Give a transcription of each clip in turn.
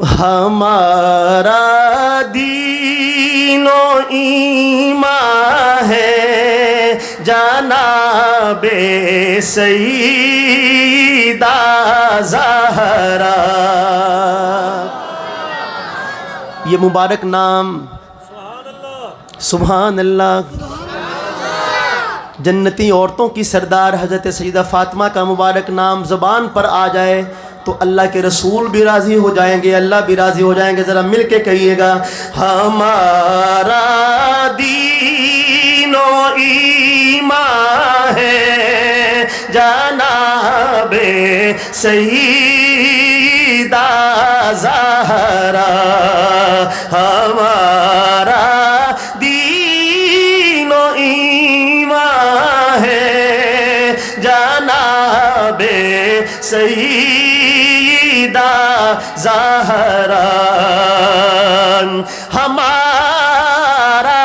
ہمارا دین و ایمان ہے جناب سیدہ زہرا۔ یہ مبارک نام سبحان اللہ جنتی عورتوں کی سردار حضرت سیدہ فاطمہ کا مبارک نام زبان پر آ جائے تو اللہ کے رسول بھی راضی ہو جائیں گے، اللہ بھی راضی ہو جائیں گے۔ ذرا مل کے کہیے گا، ہمارا دین و ایمان ہے جناب سیدہ زہرا۔ ہمارا دین و ایمان ہے جناب سیدہ زہرا۔ ہمارا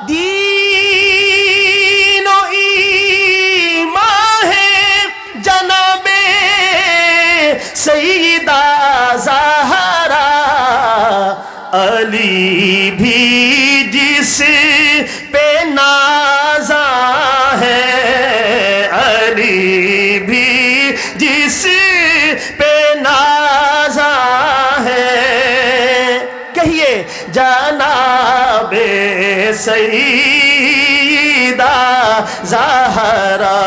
دین و ایمان ہے جناب سیدہ زہرا۔ علی بھی جس پہ نازاں ہے، علی بھی جس پہ نازاں ہے، کہیے جناب سیدہ زہرا۔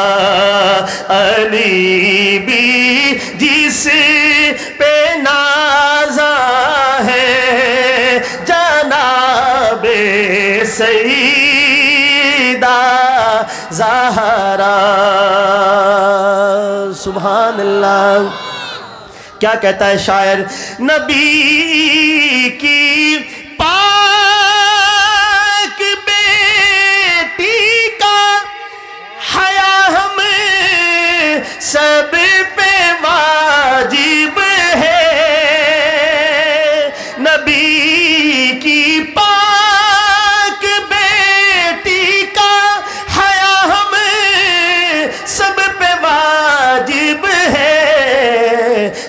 علی بھی جس پہ نازاں ہے جناب سیدہ زہرا۔ سبحان اللہ۔ کیا کہتا ہے شاعر، نبی کی پاک بیٹی کا حیا ہم سب پہ واجب ہے، نبی کی پاک بیٹی کا حیا ہم سب پہ واجب ہے،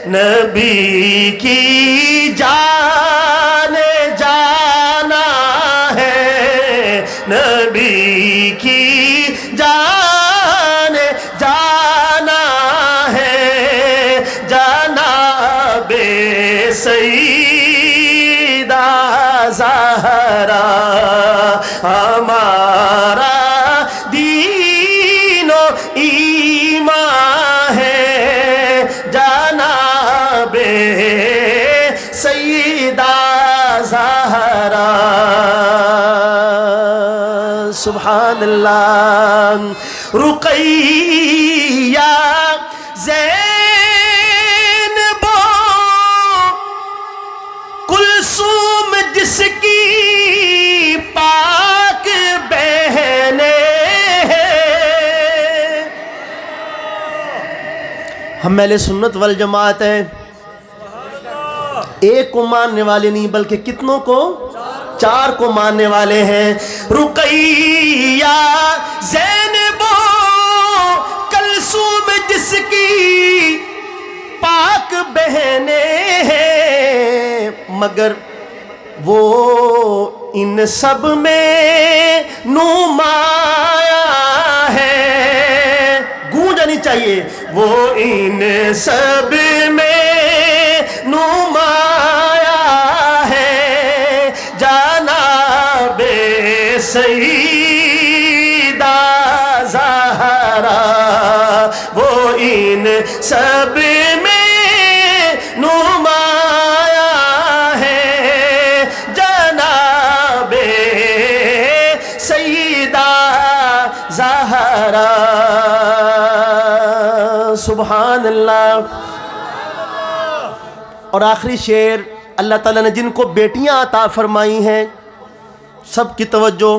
نبی کی جان جانا ہے، نبی کی جان جانا ہے جناب سیدہ زہرا۔ ہمارا دین و ایمان ہے جناب سیدہ زہرا۔ سبحان اللہ۔ رقیہ زینب کلثوم جس کی پاک بہنیں ہیں، ہم اہل سنت والجماعت ہیں، ایک کو ماننے والے نہیں بلکہ کتنوں کو؟ چار کو ماننے والے ہیں۔ رقیہ زینب کلثوم جس کی پاک بہنیں ہیں، مگر وہ ان سب میں نمایاں ہے، گونج آنی چاہیے، وہ ان سب میں نمایاں ہے جناب سیدہ زہرا۔ وہ ان سب میں نمایاں ہے جناب سیدہ زہرا۔ سبحان اللہ۔ اور آخری شعر، اللہ تعالیٰ نے جن کو بیٹیاں عطا فرمائی ہیں سب کی توجہ،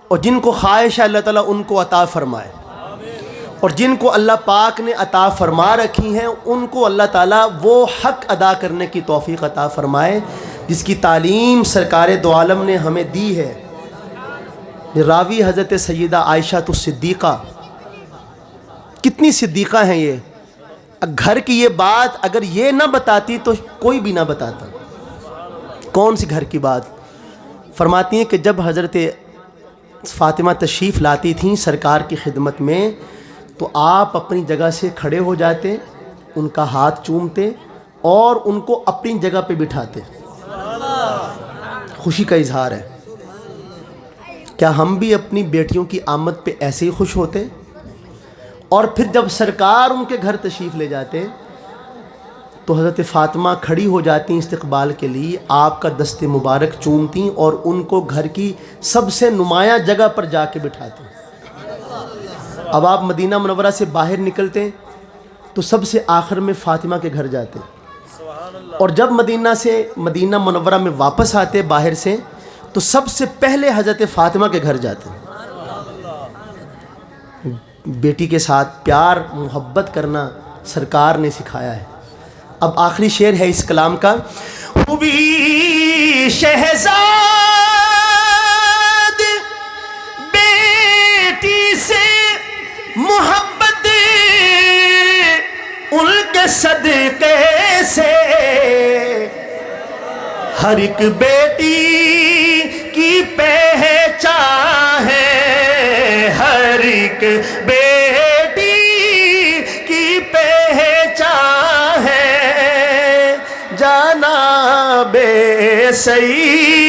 اور جن کو خواہش ہے اللہ تعالیٰ ان کو عطا فرمائے، اور جن کو اللہ پاک نے عطا فرما رکھی ہیں ان کو اللہ تعالیٰ وہ حق ادا کرنے کی توفیق عطا فرمائے جس کی تعلیم سرکار دو عالم نے ہمیں دی ہے۔ راوی حضرت سیدہ عائشہ الصدیقہ، کتنی صدیقہ ہیں یہ، گھر کی یہ بات اگر یہ نہ بتاتی تو کوئی بھی نہ بتاتا. کون سی گھر کی بات؟ فرماتی ہیں کہ جب حضرت فاطمہ تشریف لاتی تھیں سرکار کی خدمت میں تو آپ اپنی جگہ سے کھڑے ہو جاتے، ان کا ہاتھ چومتے اور ان کو اپنی جگہ پہ بٹھاتے. خوشی کا اظہار ہے. کیا ہم بھی اپنی بیٹیوں کی آمد پہ ایسے ہی خوش ہوتے؟ اور پھر جب سرکار ان کے گھر تشریف لے جاتے تو حضرت فاطمہ کھڑی ہو جاتی استقبال کے لیے، آپ کا دست مبارک چومتی اور ان کو گھر کی سب سے نمایاں جگہ پر جا کے بٹھاتی. اب آپ مدینہ منورہ سے باہر نکلتے تو سب سے آخر میں فاطمہ کے گھر جاتے، اور جب مدینہ منورہ میں واپس آتے باہر سے تو سب سے پہلے حضرت فاطمہ کے گھر جاتے. بیٹی کے ساتھ پیار محبت کرنا سرکار نے سکھایا ہے. اب آخری شعر ہے اس کلام کا. ہوئی شہزاد بیٹی سے محبت ان کے صدقے سے، ہر ایک بیٹی کی پہچان ہے، ہر ایک بیٹی کی پہچان ہے، جناب سید